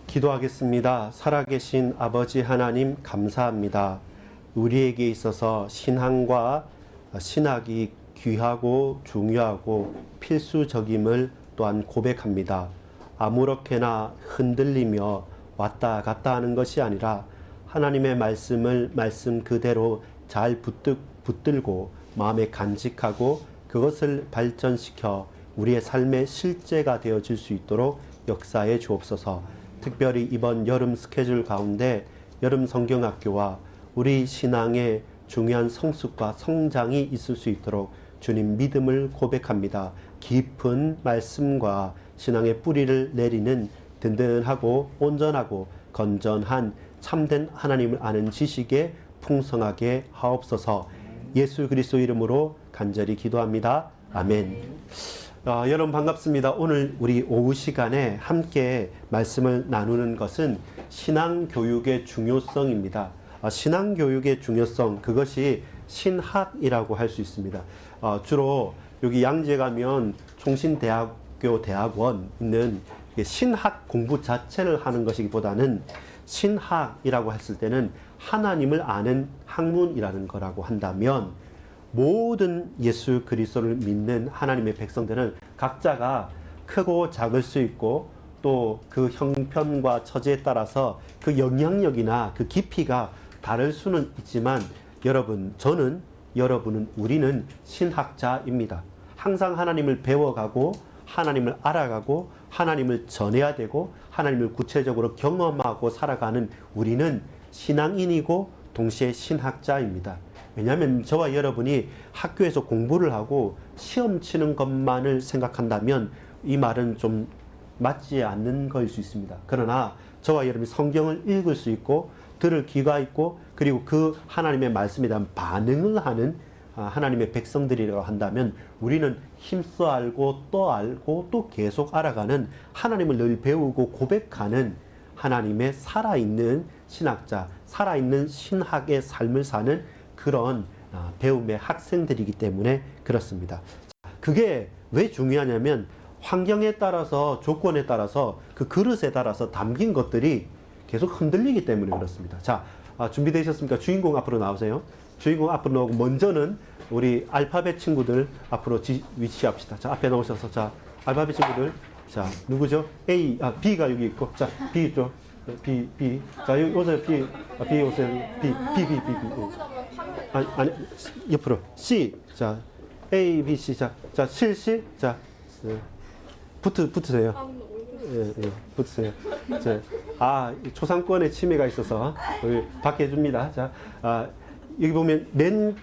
기도하겠습니다. 살아계신 아버지 하나님 감사합니다. 우리에게 있어서 신앙과 신학이 귀하고 중요하고 필수적임을 또한 고백합니다. 아무렇게나 흔들리며 왔다 갔다 하는 것이 아니라 하나님의 말씀을 말씀 그대로 잘 붙들고 마음에 간직하고 그것을 발전시켜 우리의 삶의 실제가 되어질 수 있도록 역사해 주옵소서. 특별히 이번 여름 스케줄 가운데 여름 성경학교와 우리 신앙의 중요한 성숙과 성장이 있을 수 있도록 주님 믿음을 고백합니다. 깊은 말씀과 신앙의 뿌리를 내리는 든든하고 온전하고 건전한 참된 하나님을 아는 지식에 풍성하게 하옵소서. 예수 그리스도 이름으로 간절히 기도합니다. 아멘. 여러분 반갑습니다. 오늘 우리 오후 시간에 함께 말씀을 나누는 것은 신앙교육의 중요성입니다. 신앙교육의 중요성, 그것이 신학이라고 할 수 있습니다. 주로 여기 양재 가면 총신대학교 대학원 있는 신학 공부 자체를 하는 것이기보다는 신학이라고 했을 때는 하나님을 아는 학문이라는 거라고 한다면 모든 예수 그리스도를 믿는 하나님의 백성들은 각자가 크고 작을 수 있고 또 그 형편과 처지에 따라서 그 영향력이나 그 깊이가 다를 수는 있지만 여러분, 저는, 여러분은, 우리는 신학자입니다. 항상 하나님을 배워가고 하나님을 알아가고 하나님을 전해야 되고 하나님을 구체적으로 경험하고 살아가는 우리는 신앙인이고 동시에 신학자입니다. 왜냐하면 저와 여러분이 학교에서 공부를 하고 시험 치는 것만을 생각한다면 이 말은 좀 맞지 않는 것일 수 있습니다. 그러나 저와 여러분이 성경을 읽을 수 있고 들을 귀가 있고 그리고 그 하나님의 말씀에 대한 반응을 하는 하나님의 백성들이라고 한다면 우리는 힘써 알고 또 계속 알아가는 하나님을 늘 배우고 고백하는 하나님의 살아있는 신학자, 살아있는 신학의 삶을 사는 그런 배움의 학생들이기 때문에 그렇습니다. 그게 왜 중요하냐면 환경에 따라서 조건에 따라서 그 그릇에 따라서 담긴 것들이 계속 흔들리기 때문에 그렇습니다. 자, 준비되셨습니까? 주인공 앞으로 나오세요. 주인공 앞으로 나오고 먼저는 우리 알파벳 친구들 앞으로 위치합시다. 자, 앞에 나오셔서 자, 알파벳 친구들 자, 누구죠? A, B가 여기 있고 자, B 있죠? B. 자, 여기 오세요. B 오세요. B. 아니, 옆으로. C. 자, A, B, C. 자, C. 자, 붙으세요. 예, 붙으세요. 자, 초상권에 침해가 있어서 받게 해줍니다. 자, 여기 보면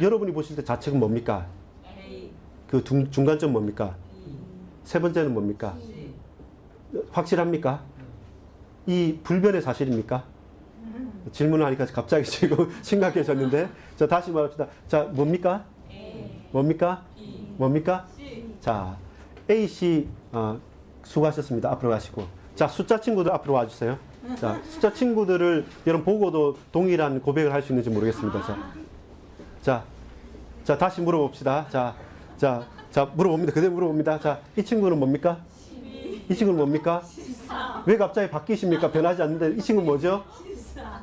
여러분이 보실 때 좌측은 뭡니까? 그 중간점 뭡니까? 세 번째는 뭡니까? 확실합니까? 이 불변의 사실입니까? 질문을 하니까 갑자기 지금 심각해졌는데. 자, 다시 말합시다. 자, 뭡니까? 뭡니까? 자, A, C, 수고하셨습니다. 앞으로 가시고. 자, 숫자 친구들 앞으로 와주세요. 자, 숫자 친구들을 여러분 보고도 동일한 고백을 할 수 있는지 모르겠습니다. 자, 다시 물어봅시다. 자, 물어봅니다. 그대로 물어봅니다. 자, 이 친구는 뭡니까? 12. 이 친구는 뭡니까? 14. 왜 갑자기 바뀌십니까? 변하지 않는데 이 친구는 뭐죠? 14.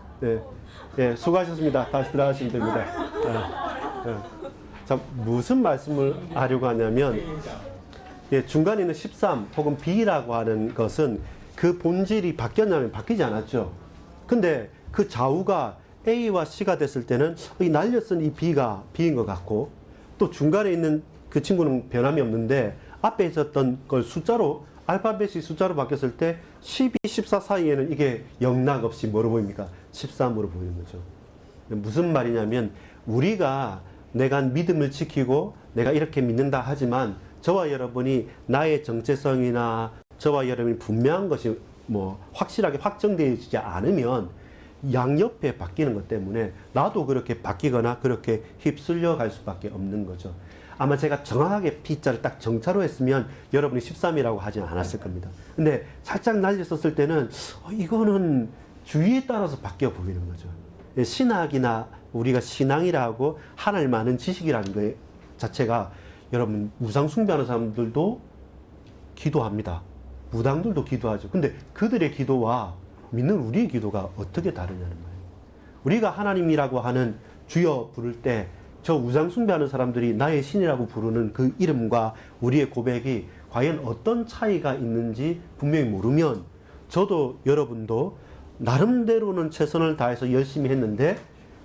네, 수고하셨습니다. 다시 들어가시면 됩니다. 자, 무슨 말씀을 하려고 하냐면 중간에 있는 13 혹은 B라고 하는 것은 그 본질이 바뀌었냐면 바뀌지 않았죠. 근데 그 좌우가 A와 C가 됐을 때는 이 날려쓴 이 B가 B인 것 같고 또 중간에 있는 그 친구는 변함이 없는데 앞에 있었던 걸 숫자로 알파벳이 숫자로 바뀌었을 때 12, 14 사이에는 이게 영락 없이 뭐로 보입니까? 13으로 보이는 거죠. 무슨 말이냐면 우리가 내가 믿음을 지키고 내가 이렇게 믿는다 하지만 저와 여러분이 나의 정체성이나 저와 여러분이 분명한 것이 확실하게 확정되어지지 않으면 양옆에 바뀌는 것 때문에 나도 그렇게 바뀌거나 그렇게 휩쓸려 갈 수밖에 없는 거죠. 아마 제가 정확하게 B자를 딱 정차로 했으면 여러분이 13이라고 하진 않았을 겁니다. 근데 살짝 날렸었을 때는 이거는 주의에 따라서 바뀌어 보이는 거죠. 신학이나 우리가 신앙이라고 하나님 아는 지식이라는 것 자체가 여러분 우상 숭배하는 사람들도 기도합니다. 무당들도 기도하죠. 근데 그들의 기도와 믿는 우리의 기도가 어떻게 다르냐는 거예요. 우리가 하나님이라고 하는 주여 부를 때 저 우상 숭배하는 사람들이 나의 신이라고 부르는 그 이름과 우리의 고백이 과연 어떤 차이가 있는지 분명히 모르면 저도 여러분도 나름대로는 최선을 다해서 열심히 했는데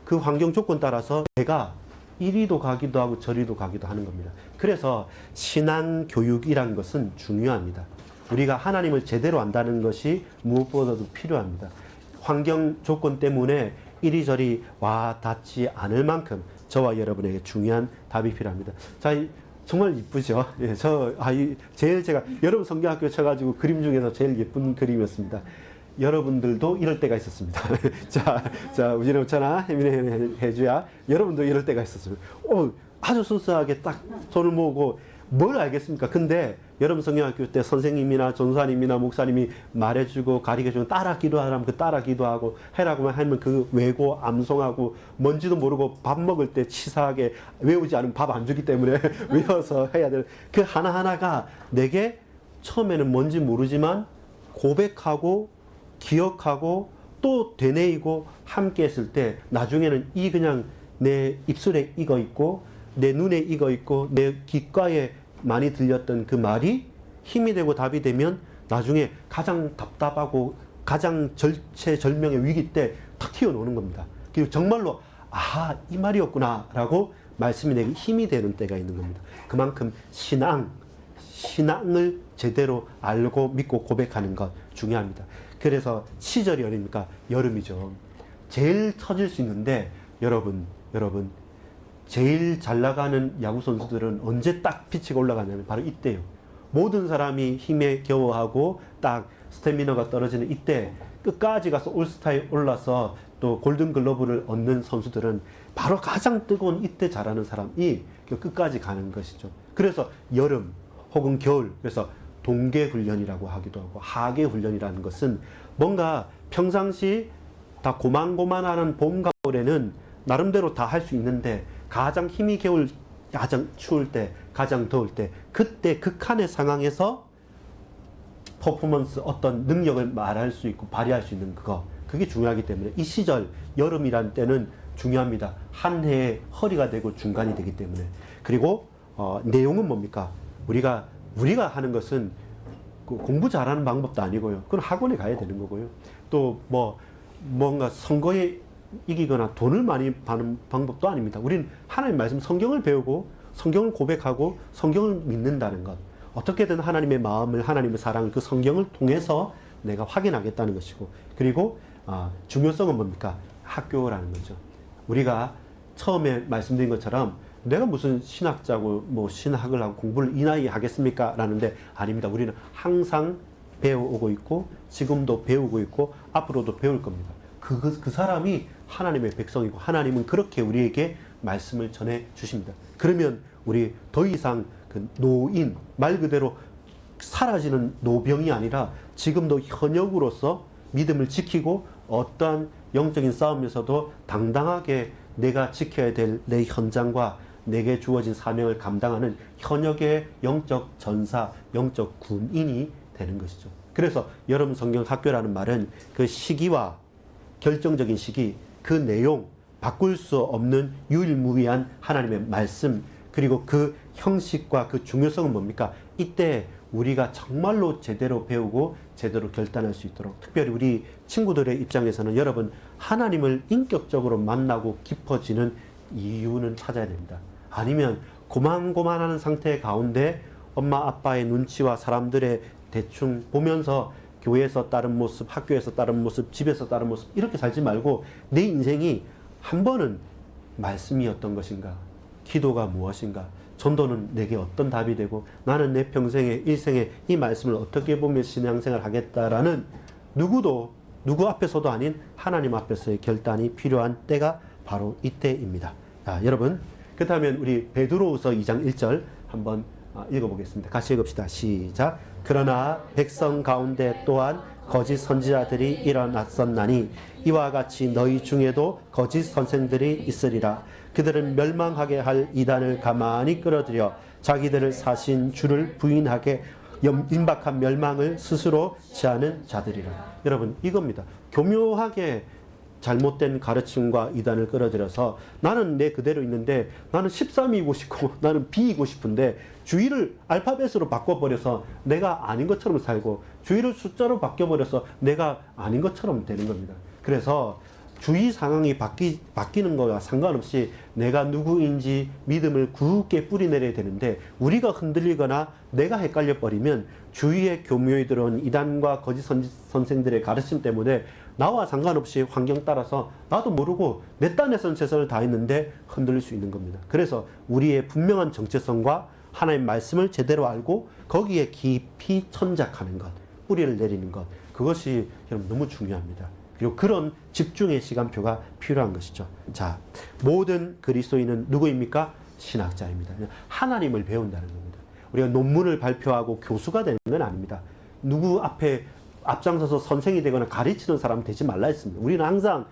그 환경 조건 따라서 내가 이리도 가기도 하고 저리도 가기도 하는 겁니다. 그래서 신앙 교육이란 것은 중요합니다. 우리가 하나님을 제대로 안다는 것이 무엇보다도 필요합니다. 환경 조건 때문에 이리저리 와 닿지 않을 만큼 저와 여러분에게 중요한 답이 필요합니다. 자, 정말 이쁘죠? 예, 제일 제가 여러분 성경학교 쳐가지고 그림 중에서 제일 예쁜 그림이었습니다. 여러분들도 이럴 때가 있었습니다. 자, 우진의 우찬아, 혜민의 혜주야, 여러분도 이럴 때가 있었어요. 아주 순수하게 딱 손을 모으고 뭘 알겠습니까? 근데 여러분 성경학교 때 선생님이나 전사님이나 목사님이 말해주고 가르쳐주면 따라 기도하라면 그 따라 기도하고 해라고 하면 그 외고 암송하고 뭔지도 모르고 밥 먹을 때 치사하게 외우지 않으면 밥 안 주기 때문에 외워서 해야 될 그 하나하나가 내게 처음에는 뭔지 모르지만 고백하고 기억하고 또 되뇌이고 함께 했을 때 나중에는 이 그냥 내 입술에 익어 있고 내 눈에 익어 있고 내 귓가에 많이 들렸던 그 말이 힘이 되고 답이 되면 나중에 가장 답답하고 가장 절체절명의 위기 때 탁 튀어나오는 겁니다. 그리고 정말로 이 말이었구나 라고 말씀이 내게 힘이 되는 때가 있는 겁니다. 그만큼 신앙을 제대로 알고 믿고 고백하는 것 중요합니다. 그래서 시절이 어딥니까? 여름이죠. 제일 터질 수 있는데 여러분 제일 잘 나가는 야구 선수들은 언제 딱 피치가 올라가냐면 바로 이때요. 모든 사람이 힘에 겨워하고 딱 스태미너가 떨어지는 이때 끝까지 가서 올스타에 올라서 또 골든글러브를 얻는 선수들은 바로 가장 뜨거운 이때 잘하는 사람이 끝까지 가는 것이죠. 그래서 여름 혹은 겨울, 그래서 동계훈련이라고 하기도 하고 하계훈련이라는 것은 뭔가 평상시 다 고만고만하는 봄, 가을에는 나름대로 다 할 수 있는데 가장 힘이 겨울, 가장 추울 때, 가장 더울 때 그때 극한의 상황에서 퍼포먼스 어떤 능력을 말할 수 있고 발휘할 수 있는 그게 중요하기 때문에 이 시절 여름이란 때는 중요합니다. 한 해의 허리가 되고 중간이 되기 때문에. 그리고 내용은 뭡니까? 우리가 하는 것은 공부 잘하는 방법도 아니고요. 그건 학원에 가야 되는 거고요. 또 뭔가 선거에 이기거나 돈을 많이 버는 방법도 아닙니다. 우리는 하나님 말씀 성경을 배우고 성경을 고백하고 성경을 믿는다는 것. 어떻게든 하나님의 마음을 하나님의 사랑을 그 성경을 통해서 내가 확인하겠다는 것이고 그리고 중요성은 뭡니까? 학교라는 거죠. 우리가 처음에 말씀드린 것처럼 내가 무슨 신학자고 신학을 하고 공부를 이 나이에 하겠습니까? 라는데 아닙니다. 우리는 항상 배워오고 있고 지금도 배우고 있고 앞으로도 배울 겁니다. 그 사람이 하나님의 백성이고 하나님은 그렇게 우리에게 말씀을 전해 주십니다. 그러면 우리 더 이상 그 노인, 말 그대로 사라지는 노병이 아니라 지금도 현역으로서 믿음을 지키고 어떠한 영적인 싸움에서도 당당하게 내가 지켜야 될 내 현장과 내게 주어진 사명을 감당하는 현역의 영적 전사, 영적 군인이 되는 것이죠. 그래서 여러분 성경 학교라는 말은 그 시기와 결정적인 시기, 그 내용, 바꿀 수 없는 유일무이한 하나님의 말씀, 그리고 그 형식과 그 중요성은 뭡니까? 이때 우리가 정말로 제대로 배우고 제대로 결단할 수 있도록 특별히 우리 친구들의 입장에서는 여러분 하나님을 인격적으로 만나고 깊어지는 이유는 찾아야 됩니다. 아니면 고만고만하는 상태 가운데 엄마 아빠의 눈치와 사람들의 대충 보면서 교회에서 다른 모습, 학교에서 다른 모습, 집에서 다른 모습 이렇게 살지 말고 내 인생이 한 번은 말씀이 어떤 것인가, 기도가 무엇인가, 전도는 내게 어떤 답이 되고 나는 내 평생에 일생에 이 말씀을 어떻게 보며 신앙생활을 하겠다라는 누구 앞에서도 아닌 하나님 앞에서의 결단이 필요한 때가 바로 이때입니다. 여러분 그렇다면 우리 베드로후서 2장 1절 한번 읽어보겠습니다. 같이 읽읍시다. 시작. 그러나 백성 가운데 또한 거짓 선지자들이 일어났었나니 이와 같이 너희 중에도 거짓 선생들이 있으리라. 그들은 멸망하게 할 이단을 가만히 끌어들여 자기들을 사신 주를 부인하게 임박한 멸망을 스스로 취하는 자들이라. 여러분, 이겁니다. 교묘하게 잘못된 가르침과 이단을 끌어들여서 나는 내 그대로 있는데 나는 13이고 싶고 나는 B이고 싶은데 주의를 알파벳으로 바꿔버려서 내가 아닌 것처럼 살고 주의를 숫자로 바뀌어버려서 내가 아닌 것처럼 되는 겁니다. 그래서 주위 상황이 바뀌는 거와 상관없이 내가 누구인지 믿음을 굳게 뿌리내려야 되는데 우리가 흔들리거나 내가 헷갈려 버리면 주위에 교묘히 들어온 이단과 거짓 선생들의 가르침 때문에 나와 상관없이 환경 따라서 나도 모르고 내 딴에선 최선을 다했는데 흔들릴 수 있는 겁니다. 그래서 우리의 분명한 정체성과 하나님의 말씀을 제대로 알고 거기에 깊이 천작하는 것, 뿌리를 내리는 것, 그것이 여러분 너무 중요합니다. 그리고 그런 집중의 시간표가 필요한 것이죠. 자, 모든 그리스도인은 누구입니까? 신학자입니다. 하나님을 배운다는 겁니다. 우리가 논문을 발표하고 교수가 되는 건 아닙니다. 누구 앞에 앞장서서 선생이 되거나 가르치는 사람 되지 말라 했습니다. 우리는 항상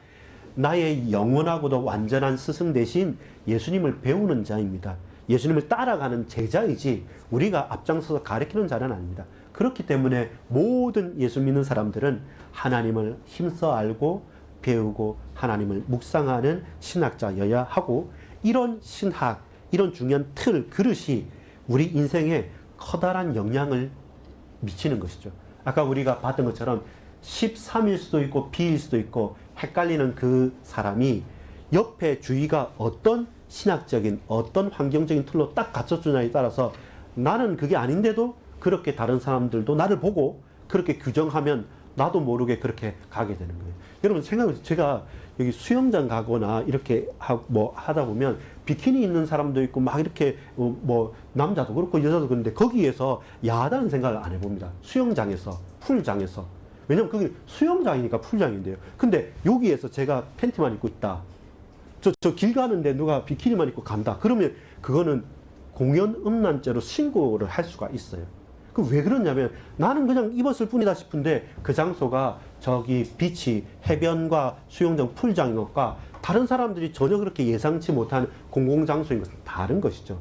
나의 영원하고도 완전한 스승 대신 예수님을 배우는 자입니다. 예수님을 따라가는 제자이지 우리가 앞장서서 가르치는 자는 아닙니다. 그렇기 때문에 모든 예수 믿는 사람들은 하나님을 힘써 알고 배우고 하나님을 묵상하는 신학자여야 하고, 이런 신학, 이런 중요한 틀, 그릇이 우리 인생에 커다란 영향을 미치는 것이죠. 아까 우리가 봤던 것처럼 13일 수도 있고 B일 수도 있고 헷갈리는 그 사람이 옆에 주위가 어떤 신학적인 어떤 환경적인 틀로 딱 갖춰주냐에 따라서 나는 그게 아닌데도 그렇게 다른 사람들도 나를 보고 그렇게 규정하면 나도 모르게 그렇게 가게 되는 거예요. 여러분 생각해보세요. 제가 여기 수영장 가거나 이렇게 하다 보면 비키니 입는 사람도 있고 막 이렇게 뭐 남자도 그렇고 여자도 그런데 거기에서 야하다는 생각을 안 해봅니다. 수영장에서, 풀장에서. 왜냐면 그게 수영장이니까 풀장인데요. 근데 여기에서 제가 팬티만 입고 있다. 저 길 가는데 누가 비키니만 입고 간다. 그러면 그거는 공연 음란죄로 신고를 할 수가 있어요. 그 왜 그러냐면 나는 그냥 입었을 뿐이다 싶은데 그 장소가 저기 비치, 해변과 수영장, 풀장인 것과 다른 사람들이 전혀 그렇게 예상치 못한 공공장소인 것은 다른 것이죠.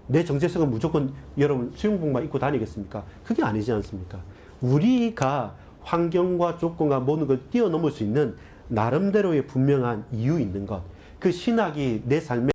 내 정체성은 무조건 여러분 수영복만 입고 다니겠습니까? 그게 아니지 않습니까? 우리가 환경과 조건과 모든 걸 뛰어넘을 수 있는 나름대로의 분명한 이유 있는 것, 그 신학이 내 삶에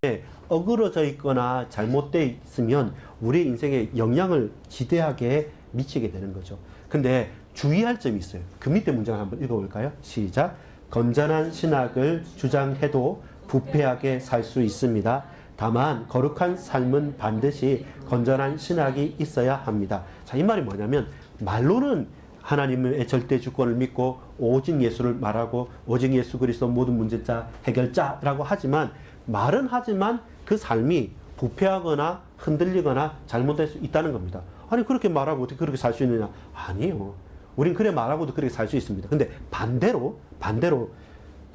어그러져 있거나 잘못되어 있으면 우리 인생에 영향을 지대하게 미치게 되는 거죠. 근데 주의할 점이 있어요. 그 밑에 문장을 한번 읽어볼까요? 시작. 건전한 신학을 주장해도 부패하게 살 수 있습니다. 다만 거룩한 삶은 반드시 건전한 신학이 있어야 합니다. 자, 이 말이 뭐냐면 말로는 하나님의 절대 주권을 믿고 오직 예수를 말하고 오직 예수 그리스도 모든 문제자 해결자라고 하지만 말은 하지만 그 삶이 부패하거나 흔들리거나 잘못될 수 있다는 겁니다. 아니 그렇게 말하고 어떻게 그렇게 살 수 있느냐? 아니요. 우린 그래 말하고도 그렇게 살 수 있습니다. 근데 반대로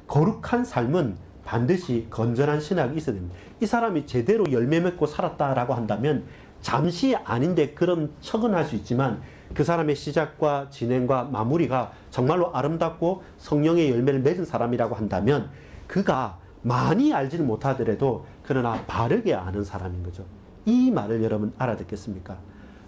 거룩한 삶은 반드시 건전한 신학이 있어야 됩니다. 이 사람이 제대로 열매 맺고 살았다라고 한다면 잠시 아닌데 그런 척은 할 수 있지만 그 사람의 시작과 진행과 마무리가 정말로 아름답고 성령의 열매를 맺은 사람이라고 한다면 그가 많이 알지는 못하더라도 그러나 바르게 아는 사람인 거죠. 이 말을 여러분 알아듣겠습니까?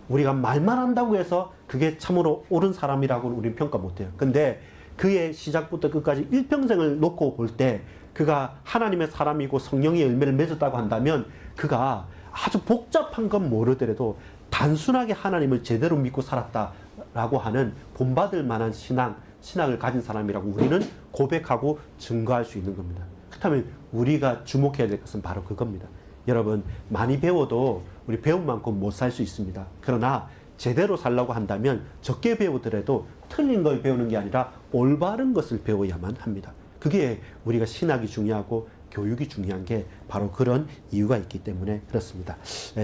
우리가 말만 한다고 해서 그게 참으로 옳은 사람이라고는 우리는 평가 못해요. 근데 그의 시작부터 끝까지 일평생을 놓고 볼 때 그가 하나님의 사람이고 성령의 열매를 맺었다고 한다면 그가 아주 복잡한 건 모르더라도 단순하게 하나님을 제대로 믿고 살았다라고 하는 본받을 만한 신앙을 가진 사람이라고 우리는 고백하고 증거할 수 있는 겁니다. 그렇다면 우리가 주목해야 될 것은 바로 그겁니다. 여러분 많이 배워도 우리 배운 만큼 못 살 수 있습니다. 그러나 제대로 살려고 한다면 적게 배우더라도 틀린 걸 배우는 게 아니라 올바른 것을 배워야만 합니다. 그게 우리가 신학이 중요하고 교육이 중요한 게 바로 그런 이유가 있기 때문에 그렇습니다.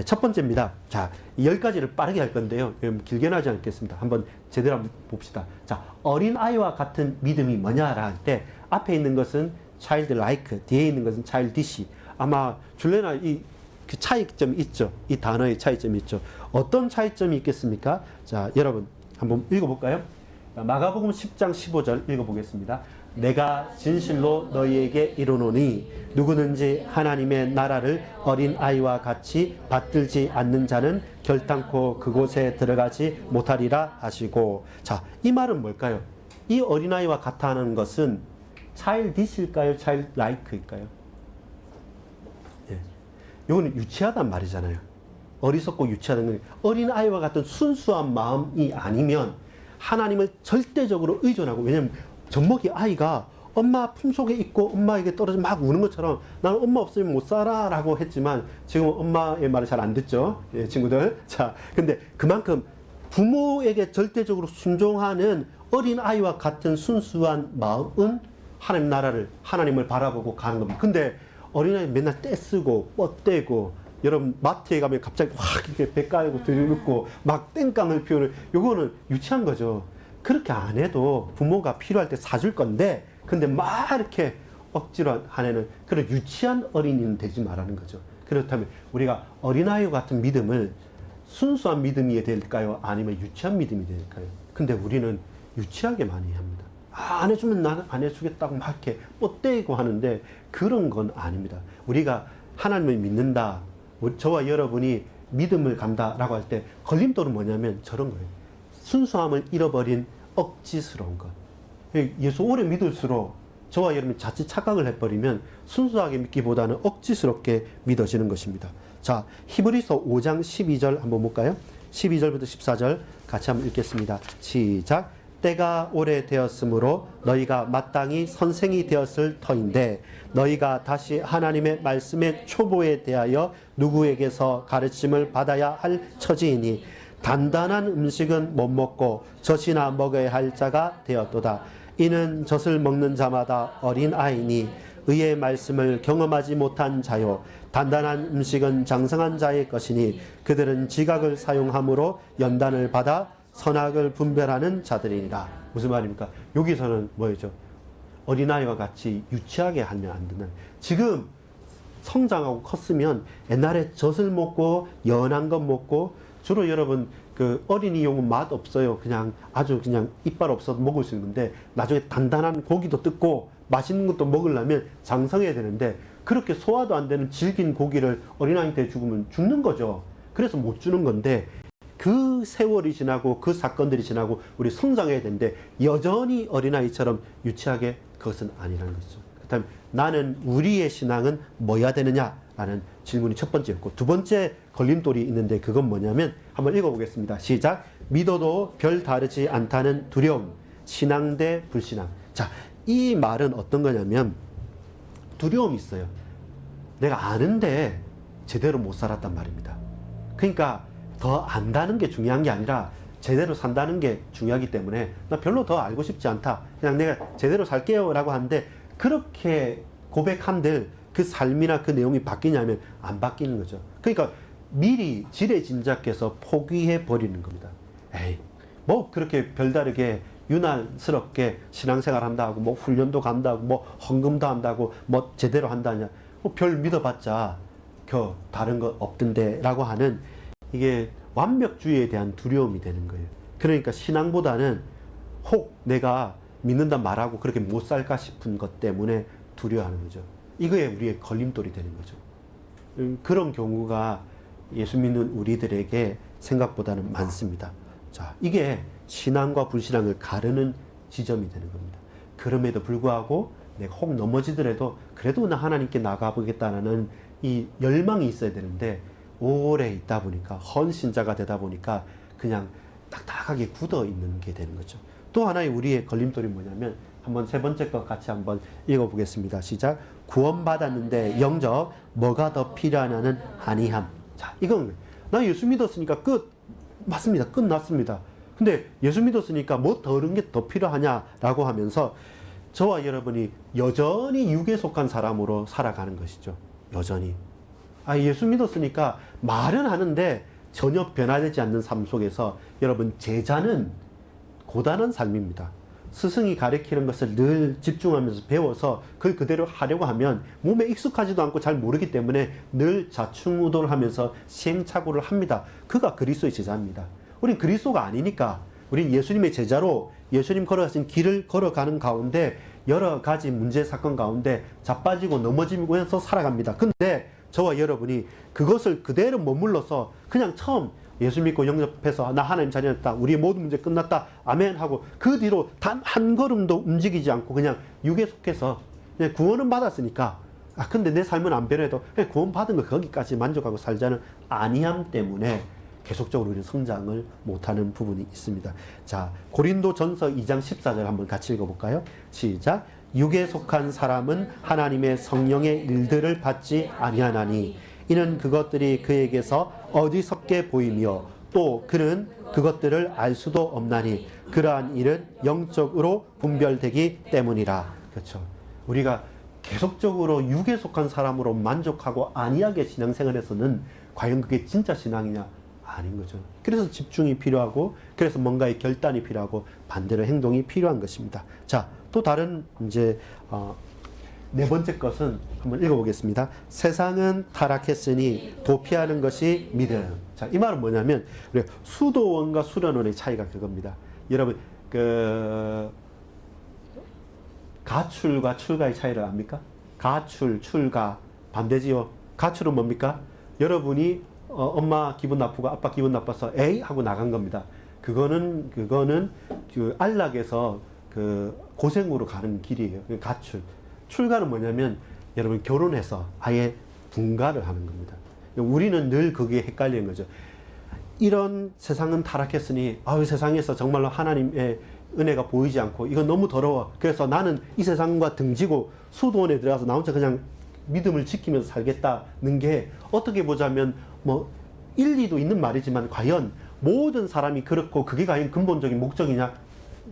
첫 번째입니다. 자, 10가지를 빠르게 할 건데요. 길게는 하지 않겠습니다. 한번 제대로 한번 봅시다. 자, 어린아이와 같은 믿음이 뭐냐라 할 때 앞에 있는 것은 childlike, 뒤에 있는 것은 childish. 아마 줄레나 그 차이점이 있죠. 이 단어의 차이점이 있죠. 어떤 차이점이 있겠습니까? 자, 여러분 한번 읽어볼까요? 마가복음 10장 15절 읽어보겠습니다. 내가 진실로 너희에게 이르노니 누구든지 하나님의 나라를 어린아이와 같이 받들지 않는 자는 결단코 그곳에 들어가지 못하리라 하시고, 자, 이 말은 뭘까요? 이 어린아이와 같아 하는 것은 childish일까요? childlike일까요? 예. 이거는 유치하단 말이잖아요. 어리석고 유치하다는 건 어린아이와 같은 순수한 마음이 아니면 하나님을 절대적으로 의존하고, 왜냐하면 젖먹이 아이가 엄마 품속에 있고 엄마에게 떨어져 막 우는 것처럼 나는 엄마 없으면 못 살아 라고 했지만 지금 엄마의 말을 잘 안 듣죠. 예, 친구들. 자, 근데 그만큼 부모에게 절대적으로 순종하는 어린아이와 같은 순수한 마음은 하나님 나라를, 하나님을 바라보고 가는 겁니다. 근데 어린아이 맨날 떼쓰고 뻗대고, 여러분 마트에 가면 갑자기 확 이렇게 배 깔고 들이눕고 막 땡깡을 피우는, 요거는 유치한 거죠. 그렇게 안 해도 부모가 필요할 때 사줄 건데, 근데 막 이렇게 억지로 하는 그런 유치한 어린이는 되지 말라는 거죠. 그렇다면 우리가 어린아이와 같은 믿음을 순수한 믿음이 될까요? 아니면 유치한 믿음이 될까요? 근데 우리는 유치하게 많이 합니다. 안 해주면 나는 안 해주겠다고 막 이렇게 뻗대고 하는데 그런 건 아닙니다. 우리가 하나님을 믿는다, 저와 여러분이 믿음을 간다라고 할 때 걸림돌은 뭐냐면 저런 거예요. 순수함을 잃어버린 억지스러운 것. 예수 오래 믿을수록 저와 여러분이 자칫 착각을 해버리면 순수하게 믿기보다는 억지스럽게 믿어지는 것입니다. 자, 히브리서 5장 12절 한번 볼까요? 12절부터 14절 같이 한번 읽겠습니다. 시작. 때가 오래되었으므로 너희가 마땅히 선생이 되었을 터인데 너희가 다시 하나님의 말씀의 초보에 대하여 누구에게서 가르침을 받아야 할 처지이니 단단한 음식은 못 먹고 젖이나 먹어야 할 자가 되었도다. 이는 젖을 먹는 자마다 어린아이니 의의 말씀을 경험하지 못한 자요 단단한 음식은 장성한 자의 것이니 그들은 지각을 사용함으로 연단을 받아 선악을 분별하는 자들이니라. 무슨 말입니까? 여기서는 뭐죠? 어린아이와 같이 유치하게 하면 안 된다. 지금 성장하고 컸으면 옛날에 젖을 먹고 연한 것 먹고, 주로 여러분 그 어린이용은 맛 없어요. 그냥 아주 그냥 이빨 없어도 먹을 수 있는데 나중에 단단한 고기도 뜯고 맛있는 것도 먹으려면 장성해야 되는데 그렇게 소화도 안 되는 질긴 고기를 어린아이한테 죽으면 죽는 거죠. 그래서 못 주는 건데, 그 세월이 지나고 그 사건들이 지나고 우리 성장해야 되는데 여전히 어린아이처럼 유치하게, 그것은 아니라는 것이죠. 그렇다면 나는, 우리의 신앙은 뭐야 되느냐라는 질문이 첫 번째였고, 두 번째 걸림돌이 있는데 그건 뭐냐면 한번 읽어보겠습니다. 시작. 믿어도 별 다르지 않다는 두려움, 신앙 대 불신앙. 자, 이 말은 어떤 거냐면 두려움이 있어요. 내가 아는데 제대로 못 살았단 말입니다. 그러니까 더 안다는 게 중요한 게 아니라 제대로 산다는 게 중요하기 때문에 나 별로 더 알고 싶지 않다, 그냥 내가 제대로 살게요 라고 하는데, 그렇게 고백한들 그 삶이나 그 내용이 바뀌냐면 안 바뀌는 거죠. 그러니까 미리 지레짐작해서 포기해 버리는 겁니다. 에이, 뭐 그렇게 별다르게 유난스럽게 신앙생활 한다고 뭐 훈련도 간다고 뭐 헌금도 한다고 뭐 제대로 한다냐, 뭐 별 믿어봤자 다른 거 없던데 라고 하는, 이게 완벽주의에 대한 두려움이 되는 거예요. 그러니까 신앙보다는 혹 내가 믿는다 말하고 그렇게 못 살까 싶은 것 때문에 두려워하는 거죠. 이거에 우리의 걸림돌이 되는 거죠. 그런 경우가 예수 믿는 우리들에게 생각보다는 많습니다. 자, 이게 신앙과 불신앙을 가르는 지점이 되는 겁니다. 그럼에도 불구하고 내가 혹 넘어지더라도 그래도 나 하나님께 나가보겠다는 이 열망이 있어야 되는데, 오래 있다 보니까, 헌신자가 되다 보니까 그냥 딱딱하게 굳어 있는 게 되는 거죠. 또 하나의 우리의 걸림돌이 뭐냐면, 한번 세 번째 것 같이 한번 읽어보겠습니다. 시작. 구원받았는데 영접 뭐가 더 필요하냐는 아니함. 자, 이건 나 예수 믿었으니까 끝. 맞습니다. 끝났습니다. 근데 예수 믿었으니까 뭐 다른 게 더 필요하냐라고 하면서 저와 여러분이 여전히 육에 속한 사람으로 살아가는 것이죠. 여전히. 예수 믿었으니까 말은 하는데 전혀 변화되지 않는 삶 속에서 여러분, 제자는 고단한 삶입니다. 스승이 가르치는 것을 늘 집중하면서 배워서 그걸 그대로 하려고 하면 몸에 익숙하지도 않고 잘 모르기 때문에 늘 좌충우돌을 하면서 시행착오를 합니다. 그가 그리스도의 제자입니다. 우린 그리스도가 아니니까 우린 예수님의 제자로 예수님 걸어가신 길을 걸어가는 가운데 여러 가지 문제 사건 가운데 자빠지고 넘어지면서 살아갑니다. 근데 저와 여러분이 그것을 그대로 머물러서 그냥 처음 예수 믿고 영접해서 나 하나님 자녀였다, 우리의 모든 문제 끝났다, 아멘 하고 그 뒤로 단 한 걸음도 움직이지 않고 그냥 육에 속해서 그냥 구원은 받았으니까, 근데 내 삶은 안 변해도 그냥 구원 받은 거 거기까지 만족하고 살자는 안이함 때문에 계속적으로 우리는 성장을 못하는 부분이 있습니다. 자, 고린도전서 2장 14절 한번 같이 읽어볼까요? 시작. 육에 속한 사람은 하나님의 성령의 일들을 받지 아니하나니 이는 그것들이 그에게서 어리석게 보이며 또 그는 그것들을 알 수도 없나니 그러한 일은 영적으로 분별되기 때문이라. 그렇죠. 우리가 계속적으로 육에 속한 사람으로 만족하고 안이하게 신앙생활에서는 과연 그게 진짜 신앙이냐? 아닌 거죠. 그래서 집중이 필요하고, 그래서 뭔가의 결단이 필요하고, 반대로 행동이 필요한 것입니다. 자, 또 다른 이제 네 번째 것은 한번 읽어보겠습니다. 세상은 타락했으니 도피하는 것이 믿음. 자, 이 말은 뭐냐면 우리 수도원과 수련원의 차이가 그겁니다. 여러분 가출과 출가의 차이를 압니까? 가출, 출가 반대지요. 가출은 뭡니까? 여러분이 엄마 기분 나쁘고 아빠 기분 나빠서 에이 하고 나간 겁니다. 그거는 그 안락에서 그 고생으로 가는 길이에요. 가출. 출가는 뭐냐면 여러분 결혼해서 아예 분가를 하는 겁니다. 우리는 늘 거기에 헷갈리는 거죠. 이런 세상은 타락했으니 세상에서 정말로 하나님의 은혜가 보이지 않고 이건 너무 더러워. 그래서 나는 이 세상과 등지고 수도원에 들어가서 나 혼자 그냥 믿음을 지키면서 살겠다는 게 어떻게 보자면 뭐 일리도 있는 말이지만 과연 모든 사람이 그렇고 그게 과연 근본적인 목적이냐?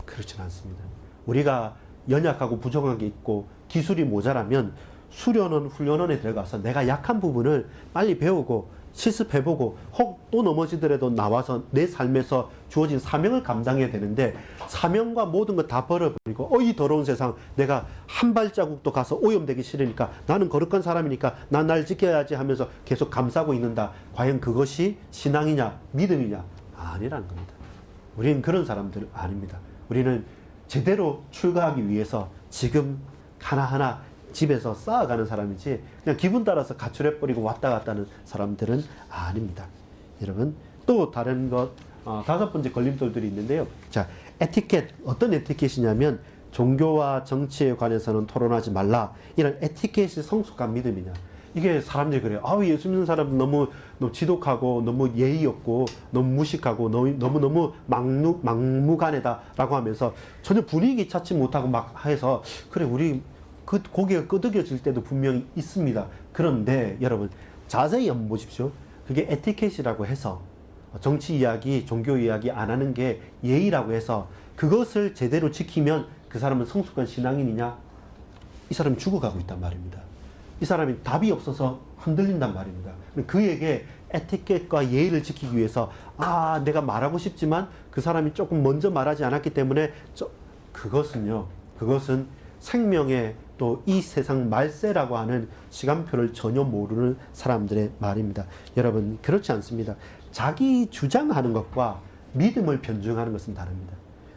그렇진 않습니다. 우리가 연약하고 부족한 게 있고 기술이 모자라면 수련원, 훈련원에 들어가서 내가 약한 부분을 빨리 배우고 실습해보고 혹 또 넘어지더라도 나와서 내 삶에서 주어진 사명을 감당해야 되는데 사명과 모든 것 다 버려버리고 이 더러운 세상 내가 한 발자국도 가서 오염되기 싫으니까 나는 거룩한 사람이니까 난 날 지켜야지 하면서 계속 감싸고 있는다. 과연 그것이 신앙이냐 믿음이냐? 아니라는 겁니다. 우리는 그런 사람들 아닙니다. 우리는 제대로 출가하기 위해서 지금 하나하나 집에서 쌓아가는 사람이지 그냥 기분 따라서 가출해버리고 왔다 갔다 하는 사람들은 아닙니다. 여러분 또 다른 것 다섯 번째 걸림돌들이 있는데요. 자, 에티켓. 어떤 에티켓이냐면 종교와 정치에 관해서는 토론하지 말라. 이런 에티켓이 성숙한 믿음이냐. 이게 사람들이 그래요. 예수 믿는 사람은 너무 지독하고 너무 예의 없고 너무 무식하고 너무 막무가내다라고 하면서 전혀 분위기 찾지 못하고 막 해서 그래 우리 그 고개가 끄덕여질 때도 분명히 있습니다. 그런데 여러분 자세히 한번 보십시오. 그게 에티켓이라고 해서 정치 이야기, 종교 이야기 안 하는 게 예의라고 해서 그것을 제대로 지키면 그 사람은 성숙한 신앙인이냐? 이 사람이 죽어가고 있단 말입니다. 이 사람이 답이 없어서 흔들린단 말입니다. 그에게 에티켓과 예의를 지키기 위해서 내가 말하고 싶지만 그 사람이 조금 먼저 말하지 않았기 때문에 그것은 생명의 또 이 세상 말세라고 하는 시간표를 전혀 모르는 사람들의 말입니다. 여러분 그렇지 않습니다. 자기 주장하는 것과 믿음을 변증하는 것은 다릅니다.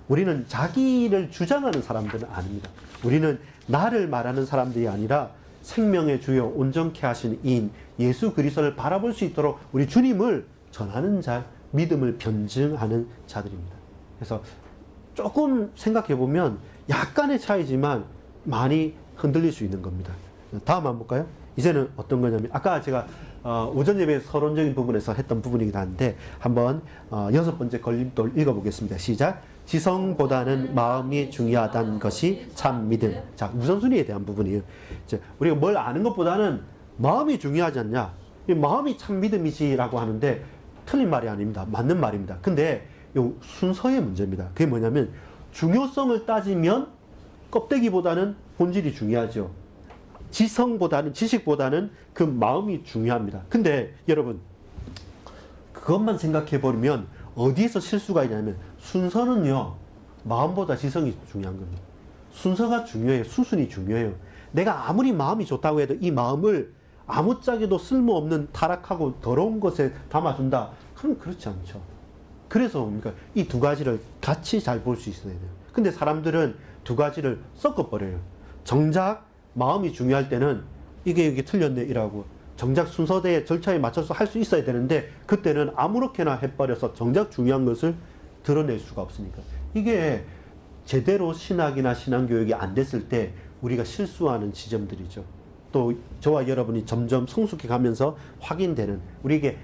우리는 자기를 주장하는 사람들은 아닙니다. 우리는 나를 말하는 사람들이 아니라 생명의 주요 온전케 하신 이인 예수 그리스도를 바라볼 수 있도록 우리 주님을 전하는 자, 믿음을 변증하는 자들입니다. 그래서 조금 생각해 보면 약간의 차이지만 많이 흔들릴 수 있는 겁니다. 다음 한번 볼까요? 이제는 어떤 거냐면 아까 제가 오전 예배 서론적인 부분에서 했던 부분이긴 한데 한번 여섯 번째 걸림돌 읽어보겠습니다. 시작. 지성보다는 마음이 중요하다는 것이 참 믿음. 자, 우선순위에 대한 부분이에요. 이제 우리가 뭘 아는 것보다는 마음이 중요하지 않냐? 마음이 참 믿음이지라고 하는데 틀린 말이 아닙니다. 맞는 말입니다. 근데 이 순서의 문제입니다. 그게 뭐냐면 중요성을 따지면 껍데기보다는 본질이 중요하죠. 지식보다는 그 마음이 중요합니다. 근데 여러분 그것만 생각해 버리면 어디에서 실수가 있냐면 순서는요 마음보다 지성이 중요한 겁니다. 순서가 중요해요. 수순이 중요해요. 내가 아무리 마음이 좋다고 해도 이 마음을 아무짝에도 쓸모없는 타락하고 더러운 것에 담아둔다. 그럼 그렇지 않죠. 그래서 뭡니까? 이 두 가지를 같이 잘 볼 수 있어야 돼요. 근데 사람들은 두 가지를 섞어버려요. 정작 마음이 중요할 때는 이게 틀렸네 이라고 정작 순서대의 절차에 맞춰서 할 수 있어야 되는데 그때는 아무렇게나 해버려서 정작 중요한 것을 드러낼 수가 없으니까. 이게 제대로 신학이나 신앙교육이 안 됐을 때 우리가 실수하는 지점들이죠. 또 저와 여러분이 점점 성숙해 가면서 확인되는 우리에게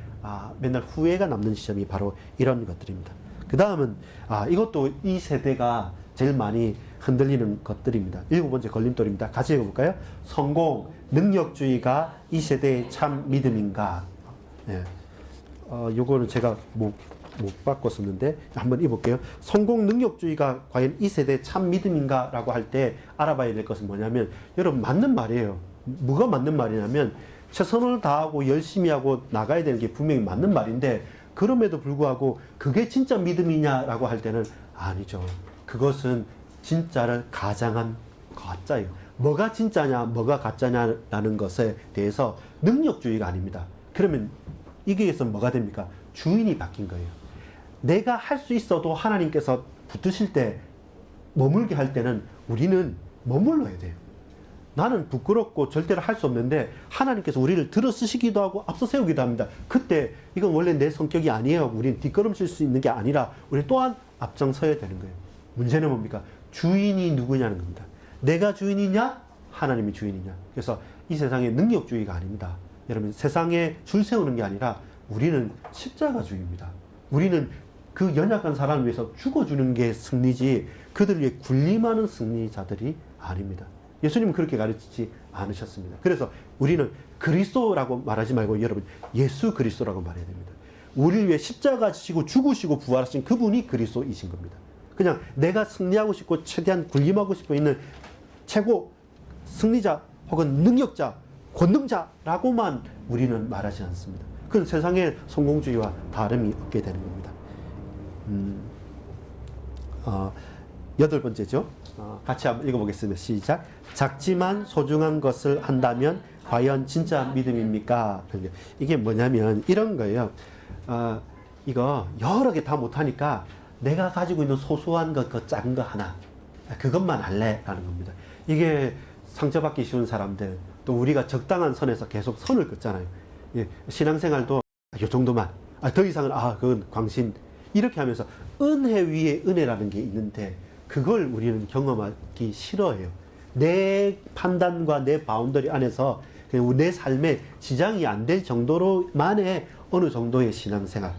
맨날 후회가 남는 지점이 바로 이런 것들입니다. 그 다음은 이것도 이 세대가 제일 많이 흔들리는 것들입니다. 7번째 걸림돌입니다. 같이 읽어볼까요? 성공, 능력주의가 이 세대의 참 믿음인가? 예. 요거는 제가 못 바꿨었는데 한번 읽어볼게요. 성공 능력주의가 과연 이 세대의 참 믿음인가? 라고 할 때 알아봐야 될 것은 뭐냐면 여러분 맞는 말이에요. 뭐가 맞는 말이냐면 최선을 다하고 열심히 하고 나가야 되는 게 분명히 맞는 말인데 그럼에도 불구하고 그게 진짜 믿음이냐라고 할 때는 아니죠. 그것은 진짜를 가장한 가짜예요. 뭐가 진짜냐, 뭐가 가짜냐라는 것에 대해서 능력주의가 아닙니다. 그러면 이게서 뭐가 됩니까? 주인이 바뀐 거예요. 내가 할 수 있어도 하나님께서 붙으실 때 머물게 할 때는 우리는 머물러야 돼요. 나는 부끄럽고 절대로 할 수 없는데 하나님께서 우리를 들어 쓰시기도 하고 앞서 세우기도 합니다. 그때 이건 원래 내 성격이 아니에요. 우리는 뒷걸음질 수 있는 게 아니라 우리 또한 앞장서야 되는 거예요. 문제는 뭡니까? 주인이 누구냐는 겁니다. 내가 주인이냐? 하나님이 주인이냐? 그래서 이 세상에 능력주의가 아닙니다. 여러분 세상에 줄 세우는 게 아니라 우리는 십자가주의입니다. 우리는 그 연약한 사람을 위해서 죽어주는 게 승리지 그들 위해 군림하는 승리자들이 아닙니다. 예수님은 그렇게 가르치지 않으셨습니다. 그래서 우리는 그리스도라고 말하지 말고 여러분 예수 그리스도라고 말해야 됩니다. 우리를 위해 십자가 지시고 죽으시고 부활하신 그분이 그리스도이신 겁니다. 그냥 내가 승리하고 싶고 최대한 군림하고 싶어 있는 최고 승리자 혹은 능력자, 권능자라고만 우리는 말하지 않습니다. 그건 세상의 성공주의와 다름이 없게 되는 겁니다. 8번째죠. 같이 한번 읽어보겠습니다. 시작. 작지만 소중한 것을 한다면 과연 진짜 믿음입니까? 이게 뭐냐면 이런 거예요. 이거 여러 개 다 못하니까 내가 가지고 있는 소소한 것, 그 작은 거 하나 그것만 할래 라는 겁니다. 이게 상처받기 쉬운 사람들 또 우리가 적당한 선에서 계속 선을 긋잖아요. 예, 신앙생활도 이 정도만 더 이상은 그건 광신 이렇게 하면서 은혜 위에 은혜라는 게 있는데 그걸 우리는 경험하기 싫어해요. 내 판단과 내 바운더리 안에서 그냥 내 삶에 지장이 안 될 정도로만의 어느 정도의 신앙생활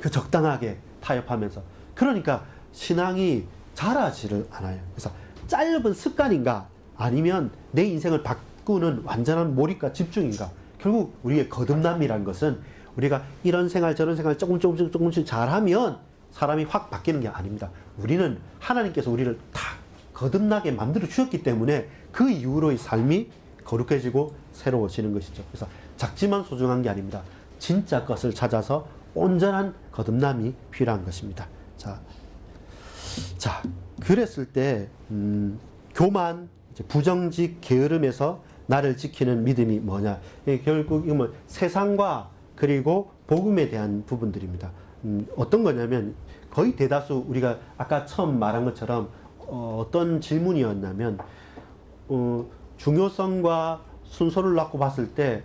그 적당하게 타협하면서 그러니까 신앙이 자라지를 않아요. 그래서 짧은 습관인가 아니면 내 인생을 바꾸는 완전한 몰입과 집중인가 결국 우리의 거듭남이란 것은 우리가 이런 생활 저런 생활 조금씩 잘하면 사람이 확 바뀌는 게 아닙니다. 우리는 하나님께서 우리를 다 거듭나게 만들어 주셨기 때문에 그 이후로의 삶이 거룩해지고 새로워지는 것이죠. 그래서 작지만 소중한 게 아닙니다. 진짜 것을 찾아서 온전한 거듭남이 필요한 것입니다. 자, 그랬을 때 교만, 부정직, 게으름에서 나를 지키는 믿음이 뭐냐? 결국 이건 세상과 그리고 복음에 대한 부분들입니다. 어떤 거냐면 거의 대다수 우리가 아까 처음 말한 것처럼 어떤 질문이었냐면 중요성과 순서를 놓고 봤을 때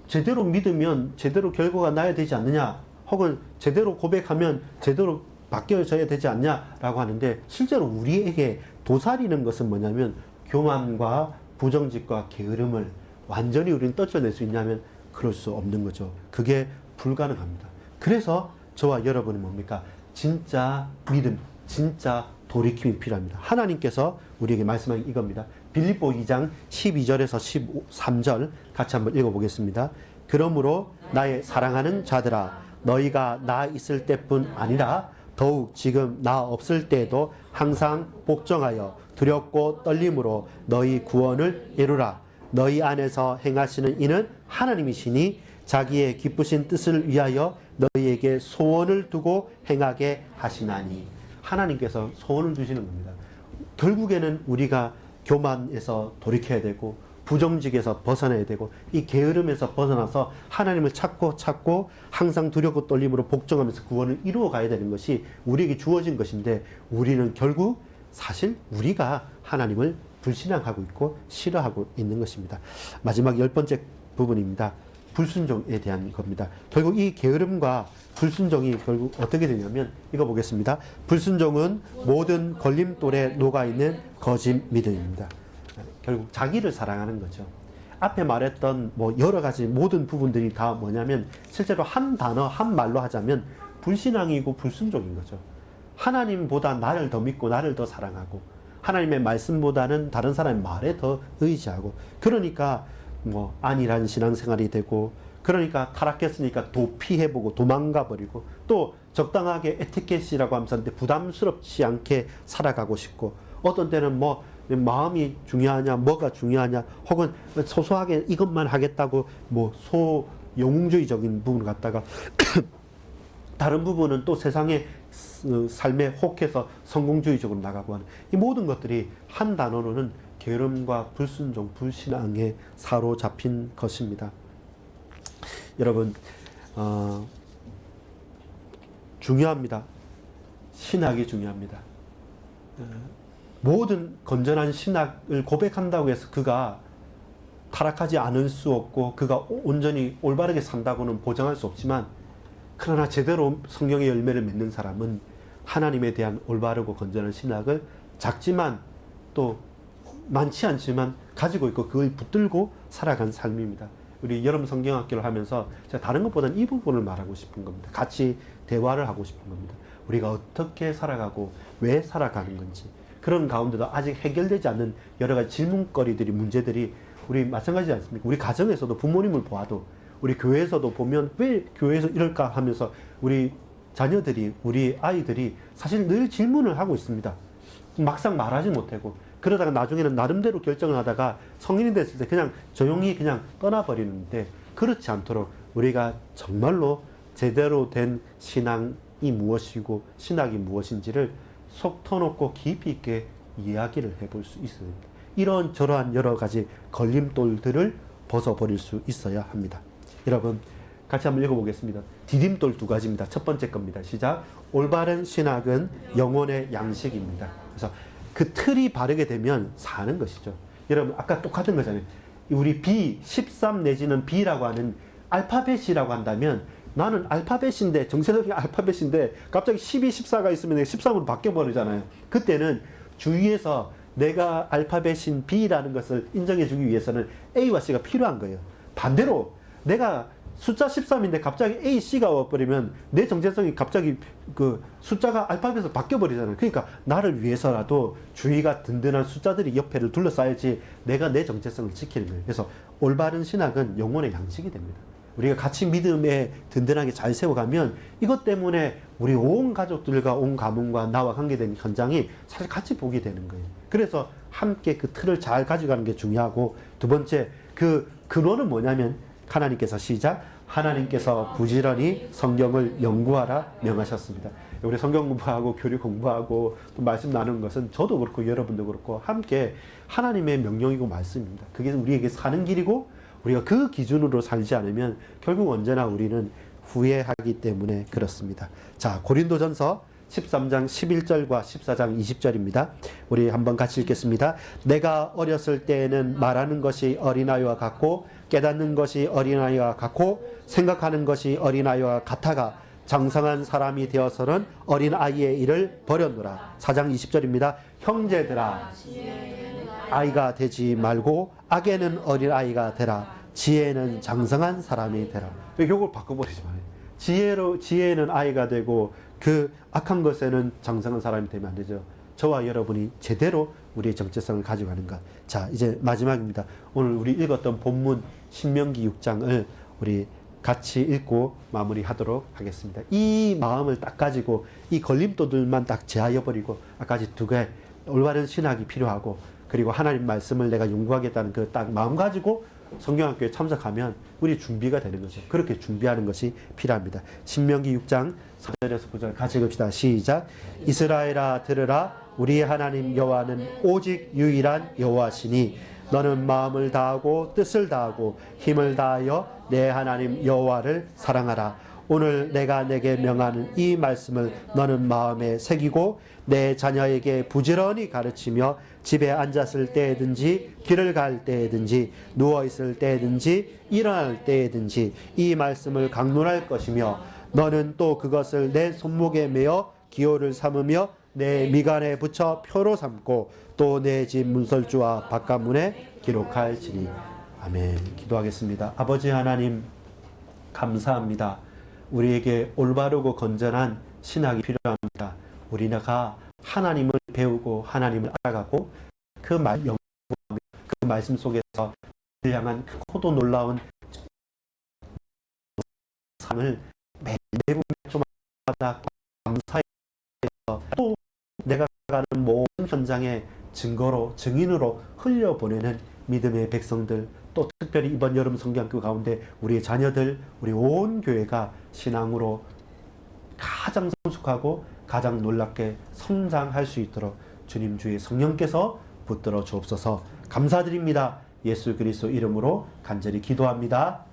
제대로 믿으면 제대로 결과가 나야 되지 않느냐 혹은 제대로 고백하면 제대로 바뀌어져야 되지 않냐라고 하는데 실제로 우리에게 도사리는 것은 뭐냐면 교만과 부정직과 게으름을 완전히 우리는 떨쳐낼 수 있냐면 그럴 수 없는 거죠. 그게 불가능합니다. 그래서 저와 여러분은 뭡니까? 진짜 믿음, 진짜 돌이킴이 필요합니다. 하나님께서 우리에게 말씀한 이겁니다. 빌립보 2장 12절에서 13절 같이 한번 읽어보겠습니다. 그러므로 나의 사랑하는 자들아 너희가 나 있을 때뿐 아니라 더욱 지금 나 없을 때에도 항상 복종하여 두렵고 떨림으로 너희 구원을 이루라. 너희 안에서 행하시는 이는 하나님이시니 자기의 기쁘신 뜻을 위하여 너희에게 소원을 두고 행하게 하시나니. 하나님께서 소원을 두시는 겁니다. 결국에는 우리가 교만에서 돌이켜야 되고 부정직에서 벗어나야 되고 이 게으름에서 벗어나서 하나님을 찾고 항상 두렵고 떨림으로 복종하면서 구원을 이루어 가야 되는 것이 우리에게 주어진 것인데 우리는 결국 사실 우리가 하나님을 불신앙하고 있고 싫어하고 있는 것입니다. 마지막 10번째 부분입니다. 불순종에 대한 겁니다. 결국 이 게으름과 불순종이 결국 어떻게 되냐면 이거 보겠습니다. 불순종은 모든 걸림돌에 녹아있는 거짓 믿음입니다. 결국 자기를 사랑하는 거죠. 앞에 말했던 뭐 여러 가지 모든 부분들이 다 뭐냐면 실제로 한 단어 한 말로 하자면 불신앙이고 불순종인 거죠. 하나님보다 나를 더 믿고 나를 더 사랑하고 하나님의 말씀보다는 다른 사람의 말에 더 의지하고 그러니까 뭐 안일한 신앙생활이 되고 그러니까 타락했으니까 도피해보고 도망가버리고 또 적당하게 에티켓이라고 하면서 부담스럽지 않게 살아가고 싶고 어떤 때는 뭐 마음이 중요하냐 뭐가 중요하냐 혹은 소소하게 이것만 하겠다고 뭐 소영웅주의적인 부분을 갖다가 다른 부분은 또 세상의 삶에 혹해서 성공주의적으로 나가고 하는 이 모든 것들이 한 단어로는 게으름과 불순종, 불신앙에 사로잡힌 것입니다. 여러분 중요합니다. 신학이 중요합니다. 모든 건전한 신학을 고백한다고 해서 그가 타락하지 않을 수 없고 그가 온전히 올바르게 산다고는 보장할 수 없지만 그러나 제대로 성경의 열매를 맺는 사람은 하나님에 대한 올바르고 건전한 신학을 작지만 또 많지 않지만 가지고 있고 그걸 붙들고 살아간 삶입니다. 우리 여름 성경학교를 하면서 제가 다른 것보다는 이 부분을 말하고 싶은 겁니다. 같이 대화를 하고 싶은 겁니다. 우리가 어떻게 살아가고 왜 살아가는 건지 그런 가운데도 아직 해결되지 않는 여러 가지 질문거리들이 문제들이 우리 마찬가지지 않습니까? 우리 가정에서도 부모님을 보아도 우리 교회에서도 보면 왜 교회에서 이럴까 하면서 우리 자녀들이 우리 아이들이 사실 늘 질문을 하고 있습니다. 막상 말하지 못하고 그러다가 나중에는 나름대로 결정을 하다가 성인이 됐을 때 그냥 조용히 그냥 떠나버리는데 그렇지 않도록 우리가 정말로 제대로 된 신앙이 무엇이고 신학이 무엇인지를 속 터놓고 깊이 있게 이야기를 해볼 수 있어야 됩니다. 이런 저러한 여러 가지 걸림돌들을 벗어버릴 수 있어야 합니다. 여러분 같이 한번 읽어보겠습니다. 디딤돌 두 가지입니다. 첫 번째 겁니다. 시작. 올바른 신학은 영혼의 양식입니다. 그래서 그 틀이 바르게 되면 사는 것이죠. 여러분 아까 똑같은 거잖아요. 우리 B, 13 내지는 B라고 하는 알파벳이라고 한다면 나는 알파벳인데 정세적인 알파벳인데 갑자기 12, 14가 있으면 13으로 바뀌어버리잖아요. 그때는 주위에서 내가 알파벳인 B라는 것을 인정해주기 위해서는 A와 C가 필요한 거예요. 반대로 내가 숫자 13인데 갑자기 A, C가 와버리면 내 정체성이 갑자기 그 숫자가 알파벳으로 바뀌어버리잖아요. 그러니까 나를 위해서라도 주위가 든든한 숫자들이 옆에를 둘러싸야지 내가 내 정체성을 지키는 거예요. 그래서 올바른 신학은 영혼의 양식이 됩니다. 우리가 같이 믿음에 든든하게 잘 세워가면 이것 때문에 우리 온 가족들과 온 가문과 나와 관계된 현장이 사실 같이 보게 되는 거예요. 그래서 함께 그 틀을 잘 가져가는 게 중요하고 두 번째 그 근원은 뭐냐면 하나님께서 시작 하나님께서 부지런히 성경을 연구하라 명하셨습니다. 우리 성경 공부하고 교리 공부하고 또 말씀 나누는 것은 저도 그렇고 여러분도 그렇고 함께 하나님의 명령이고 말씀입니다. 그게 우리에게 사는 길이고 우리가 그 기준으로 살지 않으면 결국 언제나 우리는 후회하기 때문에 그렇습니다. 자, 고린도전서 13장 11절과 14장 20절입니다. 우리 한번 같이 읽겠습니다. 내가 어렸을 때에는 말하는 것이 어린아이와 같고 깨닫는 것이 어린아이와 같고 생각하는 것이 어린아이와 같아가 장성한 사람이 되어서는 어린아이의 일을 버렸노라. 4장 20절입니다. 형제들아 아이가 되지 말고 악에는 어린아이가 되라. 지혜는 장성한 사람이 되라. 이걸 바꿔버리지 마요. 지혜는 아이가 되고 그 악한 것에는 장성한 사람이 되면 안 되죠. 저와 여러분이 제대로 우리의 정체성을 가져가는 것. 자, 이제 마지막입니다. 오늘 우리 읽었던 본문 신명기 6장을 우리 같이 읽고 마무리하도록 하겠습니다. 이 마음을 딱 가지고 이 걸림돌들만 딱 제하여버리고 아까지 두 개 올바른 신학이 필요하고 그리고 하나님 말씀을 내가 연구하겠다는 그 딱 마음 가지고 성경학교에 참석하면 우리 준비가 되는 거죠. 그렇게 준비하는 것이 필요합니다. 신명기 6장 4절에서 9절 같이 읽읍시다. 시작. 이스라엘아 들으라. 우리 하나님 여호와는 오직 유일한 여호와시니 너는 마음을 다하고 뜻을 다하고 힘을 다하여 내 하나님 여호와를 사랑하라. 오늘 내가 내게 명하는 이 말씀을 너는 마음에 새기고 내 자녀에게 부지런히 가르치며 집에 앉았을 때든지 길을 갈 때든지 누워있을 때든지 일어날 때든지 이 말씀을 강론할 것이며 너는 또 그것을 내 손목에 메어 기호를 삼으며 내 미간에 붙여 표로 삼고 또 내 집 문설주와 바깥문에 기록할지니. 아멘. 기도하겠습니다. 아버지 하나님 감사합니다. 우리에게 올바르고 건전한 신학이 필요합니다. 우리가 하나님을 배우고 하나님을 알아가고 그 말씀 속에서 우리를 향한 크고도 놀라운 삶을 매일 좀마다 감사해서 또 내가 가는 모든 현장에 증인으로 흘려보내는 믿음의 백성들, 또 특별히 이번 여름 성경학교 가운데 우리의 자녀들, 우리 온 교회가 신앙으로 가장 성숙하고 가장 놀랍게 성장할 수 있도록 주님 주의 성령께서 붙들어 주옵소서. 감사드립니다. 예수 그리스도 이름으로 간절히 기도합니다.